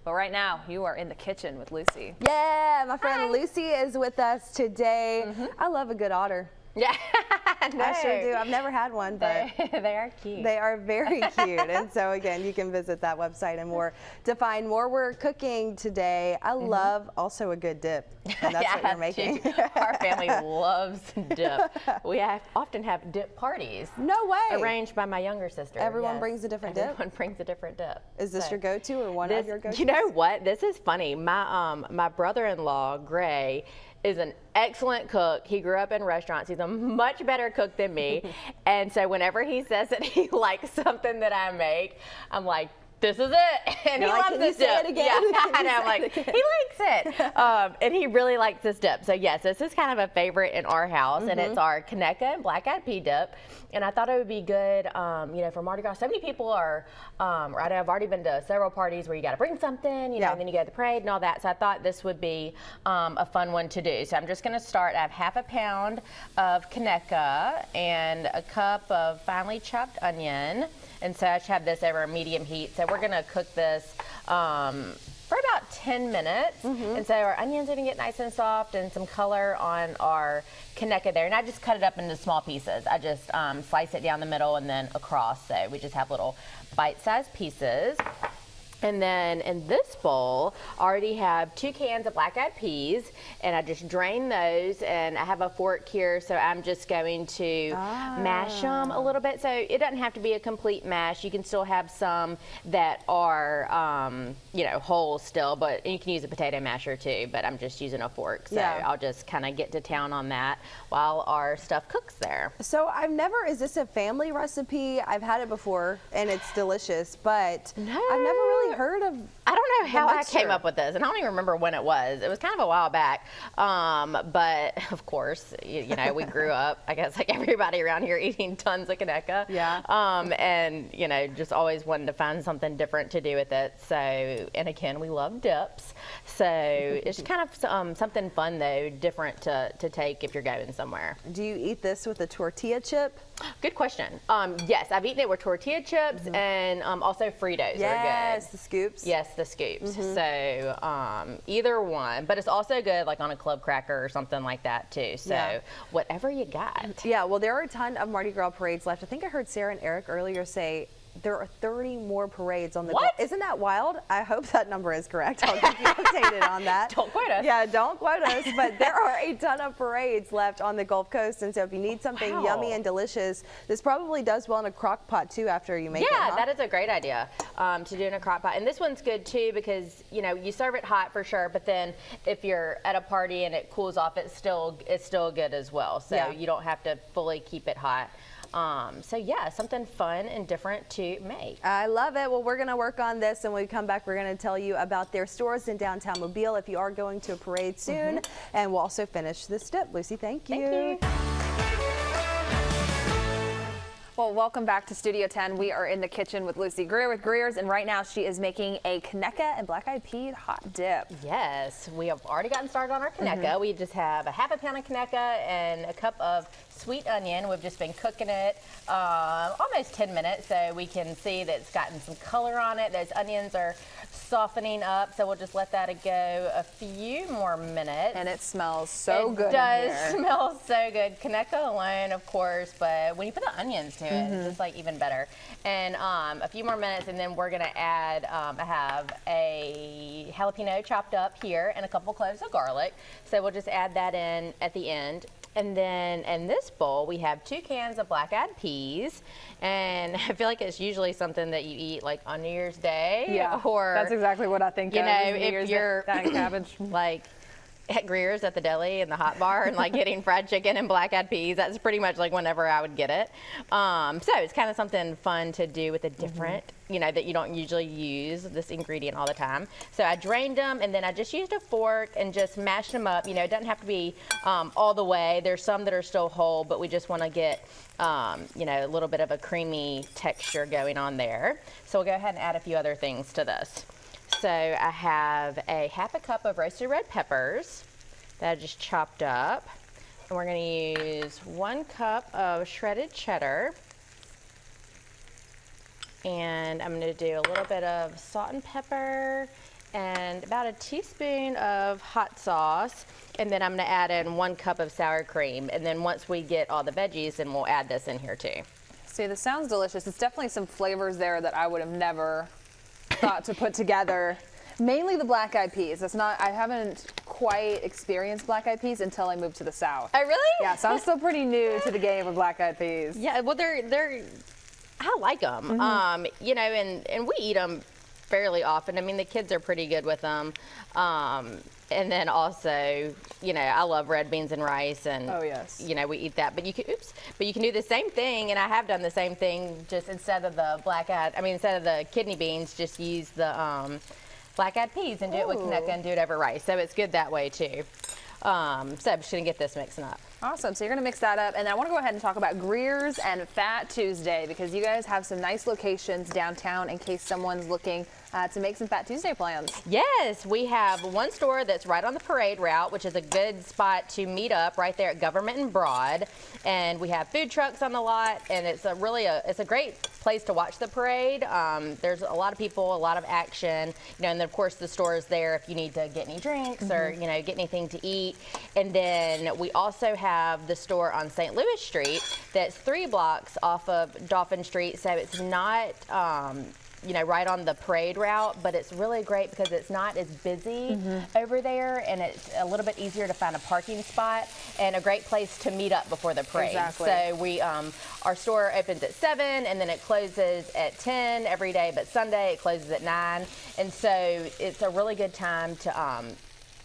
But right now, you are in the kitchen with Lucy. Yeah, my friend Lucy is with us today. I love a good otter. Yeah, no. I sure do. I've never had one, but they are cute. They are very cute. And so again, you can visit that website and more to find more. We're cooking today. I love also a good dip. And that's what you're making. Our family loves dip. We often have dip parties. No way. Arranged by my younger sister. Everyone brings a different dip? Everyone brings a different dip. Is this your go-to or one of your go-tos? You know what? This is funny. My brother-in-law, Gray, is an excellent cook. He grew up in restaurants. He's a much better cook than me. And so whenever he says that he likes something that I make, I'm like, this is it. And he loves this dip. Say it again? Yeah, I know. I'm like, he likes it. And he really likes this dip. So yes, this is kind of a favorite in our house, and it's our Conecuh and black-eyed pea dip. And I thought it would be good, you know, for Mardi Gras. So many people are, right, I've already been to several parties where you got to bring something, you know, and then you go to the parade and all that. So I thought this would be a fun one to do. So I'm just going to start. I have half a pound of Conecuh and a cup of finely chopped onion. And so I should have this over medium heat. So we're going to cook this for about 10 minutes. And so our onions are going to get nice and soft and some color on our Conecuh there. And I just cut it up into small pieces. I just slice it down the middle and then across. So we just have little bite-sized pieces. And then in this bowl, I already have 2 cans of black-eyed peas, and I just drain those, and I have a fork here, so I'm just going to mash them a little bit. So it doesn't have to be a complete mash. You can still have some that are, you know, whole still, but you can use a potato masher too, but I'm just using a fork. So I'll just kind of get to town on that while our stuff cooks there. So is this a family recipe? I've had it before, and it's delicious, but I've never really heard of. I don't know how I came up with this, and I don't even remember when it was. It was kind of a while back, but of course, you know, we grew up, I guess, like everybody around here, eating tons of Conecuh. Yeah. And you know, just always wanted to find something different to do with it. So, and again, we love dips, so it's kind of something fun though, different to take if you're going somewhere. Do you eat this with a tortilla chip? Good question. Yes, I've eaten it with tortilla chips and also Fritos are good. Yes, the scoops. Yes, the scoops. So either one, but it's also good like on a club cracker or something like that too. So whatever you got. Yeah, well, there are a ton of Mardi Gras parades left. I think I heard Sarah and Eric earlier say there are 30 more parades on the What? Isn't that wild? I hope that number is correct. I'll keep you updated on that. Don't quote us. Yeah, don't quote us. But there are a ton of parades left on the Gulf Coast, and so if you need something yummy and delicious, this probably does well in a crock pot too after you make it. Yeah, that is a great idea to do in a crock pot. And this one's good too because, you know, you serve it hot for sure, but then if you're at a party and it cools off, it's still good as well. So you don't have to fully keep it hot. So yeah, something fun and different to make. I love it. Well, we're going to work on this, and when we come back, we're going to tell you about their stores in downtown Mobile if you are going to a parade soon. And we'll also finish this dip. Lucy, thank you. Thank you. Well, welcome back to Studio 10. We are in the kitchen with Lucy Greer with Greer's, and right now she is making a Conecuh and black-eyed pea hot dip. Yes, we have already gotten started on our Conecuh. We just have a half a pound of Conecuh and a cup of sweet onion. We've just been cooking it almost 10 minutes, so we can see that it's gotten some color on it. Those onions are softening up, so we'll just let that go a few more minutes. And it smells so good. It does smell so good. Conecuh alone, of course, but when you put the onions to it, it's just like even better. And a few more minutes, and then we're gonna add, I have a jalapeno chopped up here and a couple cloves of garlic. So we'll just add that in at the end. And then in this bowl, we have 2 cans of black-eyed peas. And I feel like it's usually something that you eat like on New Year's Day. Yeah, or, that's exactly what I think you of. know, if you're cabbage. like at Greer's at the deli and the hot bar and like getting fried chicken and black-eyed peas. That's pretty much like whenever I would get it. So it's kind of something fun to do with a different, you know, that you don't usually use this ingredient all the time. So I drained them, and then I just used a fork and just mashed them up. You know, it doesn't have to be all the way. There's some that are still whole, but we just want to get, you know, a little bit of a creamy texture going on there. So we'll go ahead and add a few other things to this. So I have a half a cup of roasted red peppers that I just chopped up. And we're going to use 1 cup of shredded cheddar. And I'm going to do a little bit of salt and pepper about a teaspoon of hot sauce, and then I'm gonna add in 1 cup of sour cream. And then once we get all the veggies, then we'll add this in here too. See, this sounds delicious. It's definitely some flavors there that I would have never thought to put together. Mainly the black eyed peas. That's not, I haven't quite experienced black eyed peas until I moved to the South. Oh, really? Yeah, so I'm still pretty new to the game of black eyed peas. Yeah, well, I like them. You know, and we eat them fairly often. I mean, the kids are pretty good with them. And then also, you know, I love red beans and rice, and oh yes, you know, we eat that. But you can, but you can do the same thing, and I have done the same thing. Just instead of the instead of the kidney beans, just use the black-eyed peas and do it with Conecuh and do it over rice. So it's good that way too. So I'm just gonna get this mixing up. Awesome. So you're gonna mix that up, and I want to go ahead and talk about Greer's and Fat Tuesday, because you guys have some nice locations downtown in case someone's looking to make some Fat Tuesday plans. Yes, we have one store that's right on the parade route, which is a good spot to meet up right there at Government and Broad. And we have food trucks on the lot, and it's a great place to watch the parade. There's a lot of people, a lot of action, you know, and then of course the store is there if you need to get any drinks or, you know, get anything to eat. And then we also have the store on St. Louis Street that's 3 blocks off of Dauphin Street, so it's not you know, right on the parade route, but it's really great because it's not as busy over there, and it's a little bit easier to find a parking spot and a great place to meet up before the parade. Exactly. So we, our store opens at 7 and then it closes at 10 every day, but Sunday it closes at 9. And so it's a really good time to,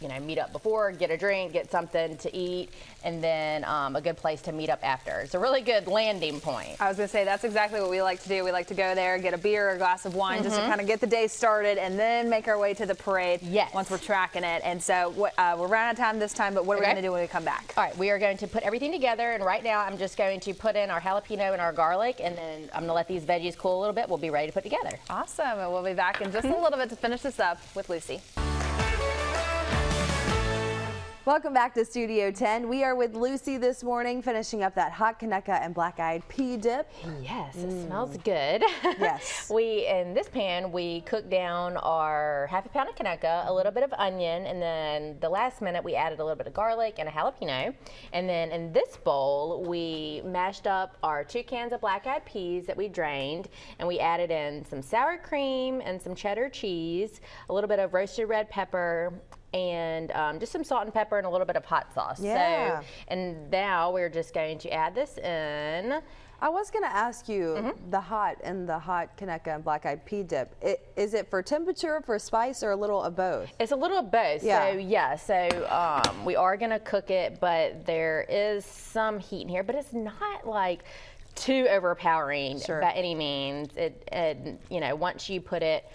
you know, meet up before, get a drink, get something to eat, and then a good place to meet up after. It's a really good landing point. I was going to say, that's exactly what we like to do. We like to go there, get a beer or a glass of wine just to kind of get the day started, and then make our way to the parade once we're tracking it. And so we're running out of time this time, but what are we going to do when we come back? All right, we are going to put everything together, and right now I'm just going to put in our jalapeno and our garlic, and then I'm going to let these veggies cool a little bit. We'll be ready to put together. Awesome, and we'll be back in just a little bit to finish this up with Lucy. Welcome back to Studio 10. We are with Lucy this morning, finishing up that hot Conecuh and black-eyed pea dip. Yes, it smells good. Yes. In this pan, we cook down our half a pound of Conecuh, a little bit of onion, and then the last minute we added a little bit of garlic and a jalapeno. And then in this bowl, we mashed up our 2 cans of black-eyed peas that we drained, and we added in some sour cream and some cheddar cheese, a little bit of roasted red pepper, and just some salt and pepper and a little bit of hot sauce. Yeah. So, and now we're just going to add this in. I was going to ask you the hot Conecuh and black-eyed pea dip. Is it for temperature, for spice, or a little of both? It's a little of both. Yeah. So yeah. So we are going to cook it, but there is some heat in here, but it's not like too overpowering by any means. It you know, once you put it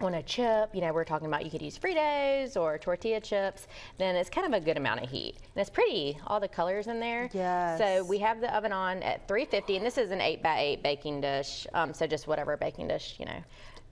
on a chip, you know, we're talking about you could use Fritos or tortilla chips, then it's kind of a good amount of heat. And it's pretty, all the colors in there. Yes. So we have the oven on at 350, and this is an 8x8 baking dish, so just whatever baking dish, you know,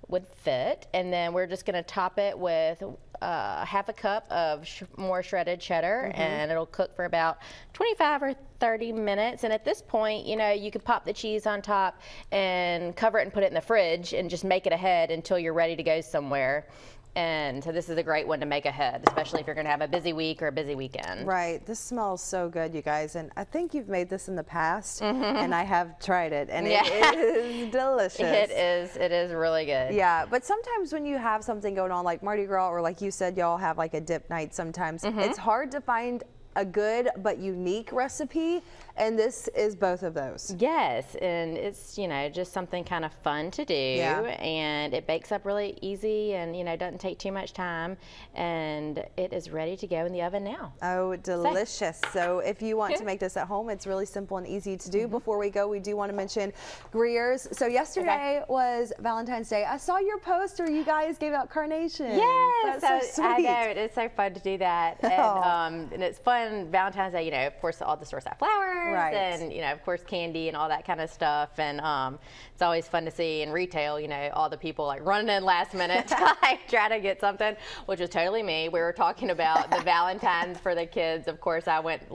would fit. And then we're just gonna top it with half a cup of more shredded cheddar, and it'll cook for about 25 or 30 minutes. And at this point, you know, you could pop the cheese on top and cover it and put it in the fridge and just make it ahead until you're ready to go somewhere. And so this is a great one to make ahead, especially if you're going to have a busy week or a busy weekend. Right. This smells so good, you guys. And I think you've made this in the past, and I have tried it, and it is delicious. It is really good. Yeah, but sometimes when you have something going on like Mardi Gras, or like you said, y'all have like a dip night sometimes, it's hard to find a good but unique recipe, and this is both of those. Yes, and it's, you know, just something kind of fun to do, and it bakes up really easy, and, you know, doesn't take too much time, and it is ready to go in the oven now. Oh, delicious. So if you want to make this at home, it's really simple and easy to do. Before we go, we do want to mention Greer's. So yesterday was Valentine's Day. I saw your post where you guys gave out carnations. Yes, that's so sweet. I know, it is so fun to do that, and it's fun. Valentine's Day, you know, of course, all the stores have flowers, and, you know, of course, candy and all that kind of stuff. And it's always fun to see in retail, you know, all the people like running in last minute to like, try to get something, which was totally me. We were talking about the Valentines for the kids. Of course, I went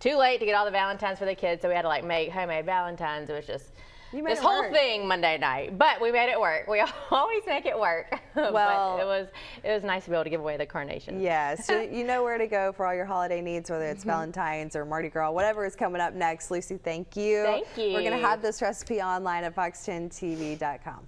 too late to get all the Valentines for the kids, so we had to like make homemade Valentines. It was just You made this it whole work. thing Monday night, but we made it work. We always make it work. Well, but it was nice to be able to give away the carnations. Yes, you know where to go for all your holiday needs, whether it's Valentine's or Mardi Gras, whatever is coming up next. Lucy, thank you. Thank you. We're going to have this recipe online at fox10tv.com.